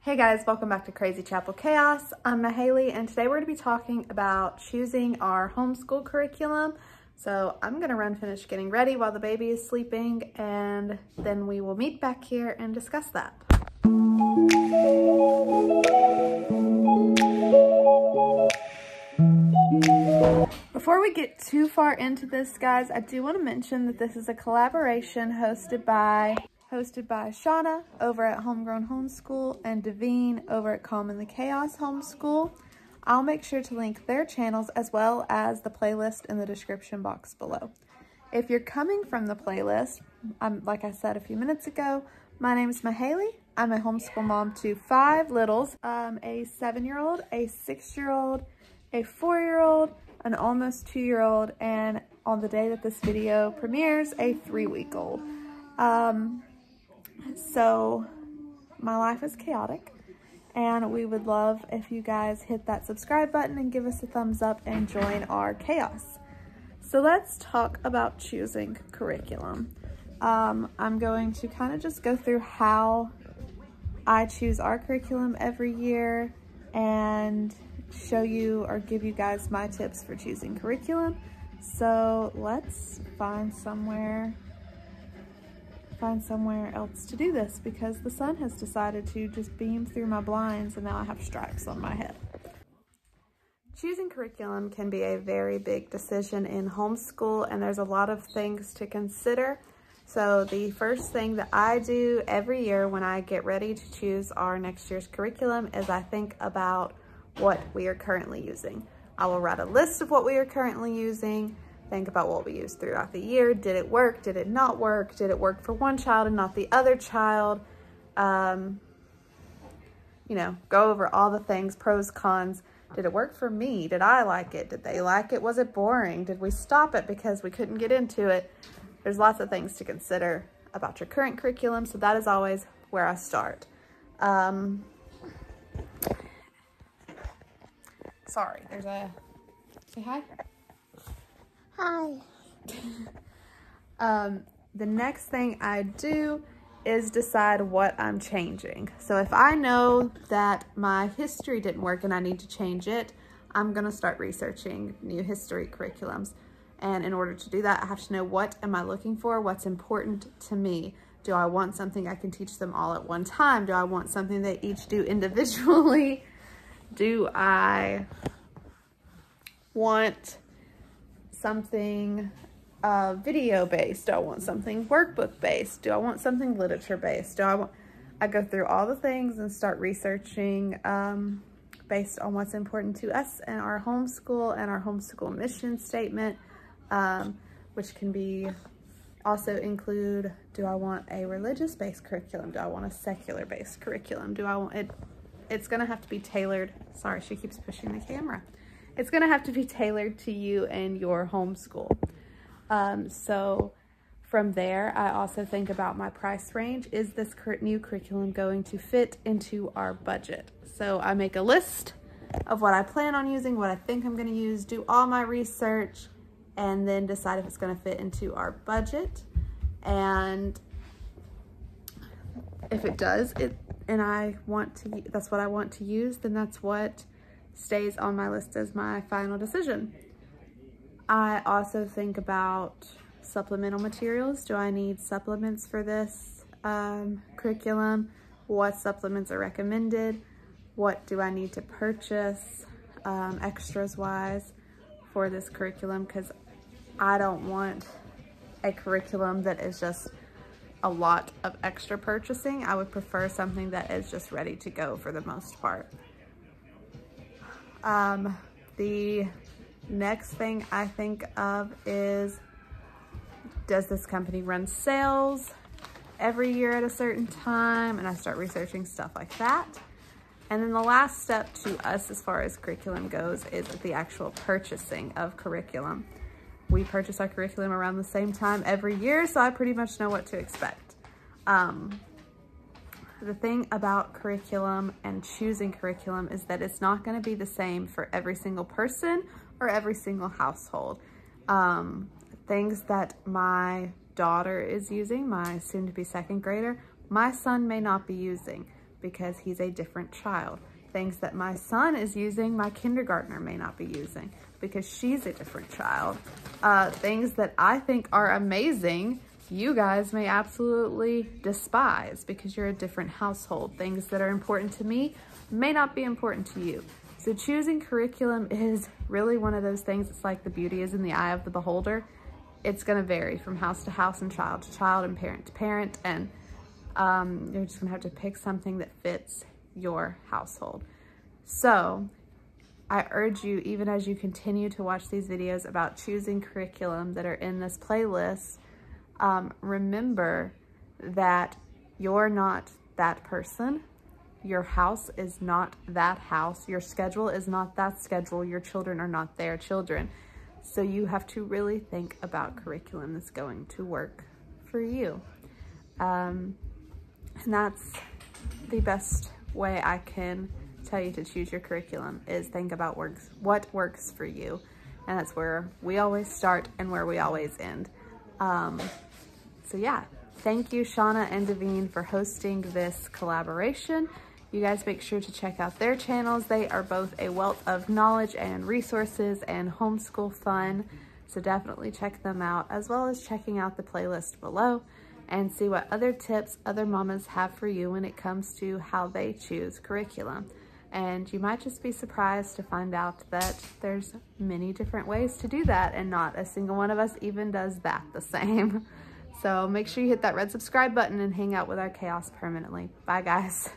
Hey guys, welcome back to Crazy Chapel Chaos. I'm Mahaley, and today we're going to be talking about choosing our homeschool curriculum. So I'm going to finish getting ready while the baby is sleeping, and then we will meet back here and discuss that. Before we get too far into this, guys, I do want to mention that this is a collaboration hosted by Shauna over at Homegrown Homeschool and Devine over at Calm in the Chaos Homeschool. I'll make sure to link their channels as well as the playlist in the description box below. If you're coming from the playlist, like I said a few minutes ago, my name is Mahaley. I'm a homeschool mom to 5 littles, a 7-year-old, a 6-year-old, a 4-year-old, an almost 2-year-old, and on the day that this video premieres, a 3-week-old. So my life is chaotic, and we would love if you guys hit that subscribe button and give us a thumbs up and join our chaos. So let's talk about choosing curriculum. I'm going to kind of just go through how I choose our curriculum every year and show you or give you guys my tips for choosing curriculum. So let's find somewhere else to do this, because the sun has decided to just beam through my blinds and now I have stripes on my head. Choosing curriculum can be a very big decision in homeschool, and there's a lot of things to consider. So the first thing that I do every year when I get ready to choose our next year's curriculum is I think about what we are currently using. I will write a list of what we are currently using, think about what we used throughout the year. Did it work? Did it not work? Did it work for one child and not the other child? You know, go over all the things, pros, cons. Did it work for me? Did I like it? Did they like it? Was it boring? Did we stop it because we couldn't get into it? There's lots of things to consider about your current curriculum, so that is always where I start. Sorry, there's a, say hi. Hi. The next thing I do is decide what I'm changing. So if I know that my history didn't work and I need to change it, I'm gonna start researching new history curriculums. And in order to do that, I have to know, what am I looking for? What's important to me? Do I want something I can teach them all at one time? Do I want something they each do individually? Do I want something video based? Do I want something workbook based? Do I want something literature based? I go through all the things and start researching based on what's important to us and our homeschool and our homeschool mission statement, which can be also include, do I want a religious based curriculum? Do I want a secular based curriculum? Do I want it? It's gonna have to be tailored. Sorry, she keeps pushing the camera. It's gonna have to be tailored to you and your homeschool. So from there, I also think about my price range. Is this new curriculum going to fit into our budget? So I make a list of what I plan on using, what I think I'm gonna use, do all my research, and then decide if it's gonna fit into our budget. And if it does, and that's what I want to use, then that's what stays on my list as my final decision. I also think about supplemental materials. Do I need supplements for this curriculum? What supplements are recommended? What do I need to purchase extras wise for this curriculum? Because I don't want a curriculum that is just a lot of extra purchasing. I would prefer something that is just ready to go for the most part. The next thing I think of is, does this company run sales every year at a certain time? And I start researching stuff like that. And then the last step to us as far as curriculum goes is the actual purchasing of curriculum. We purchase our curriculum around the same time every year, so I pretty much know what to expect. The thing about curriculum and choosing curriculum is that it's not going to be the same for every single person or every single household. Things that my daughter is using, my soon-to-be second grader, my son may not be using. because he's a different child. Things that my son is using, my kindergartner may not be using because she's a different child. Things that I think are amazing, you guys may absolutely despise because you're a different household. Things that are important to me may not be important to you. So choosing curriculum is really one of those things. It's like the beauty is in the eye of the beholder. It's going to vary from house to house and child to child and parent to parent. And you're just going to have to pick something that fits your household. So I urge you, even as you continue to watch these videos about choosing curriculum that are in this playlist, remember that you're not that person. Your house is not that house. Your schedule is not that schedule. Your children are not their children. So you have to really think about curriculum that's going to work for you. And that's the best way I can tell you to choose your curriculum, is think about what works for you. And that's where we always start and where we always end. So yeah, thank you, Shauna and Davine, for hosting this collaboration. You guys make sure to check out their channels. They are both a wealth of knowledge and resources and homeschool fun. So definitely check them out, as well as checking out the playlist below and see what other tips other mamas have for you when it comes to how they choose curriculum. And you might just be surprised to find out that there's many different ways to do that, and not a single one of us even does that the same. So make sure you hit that red subscribe button and hang out with our chaos permanently. Bye guys.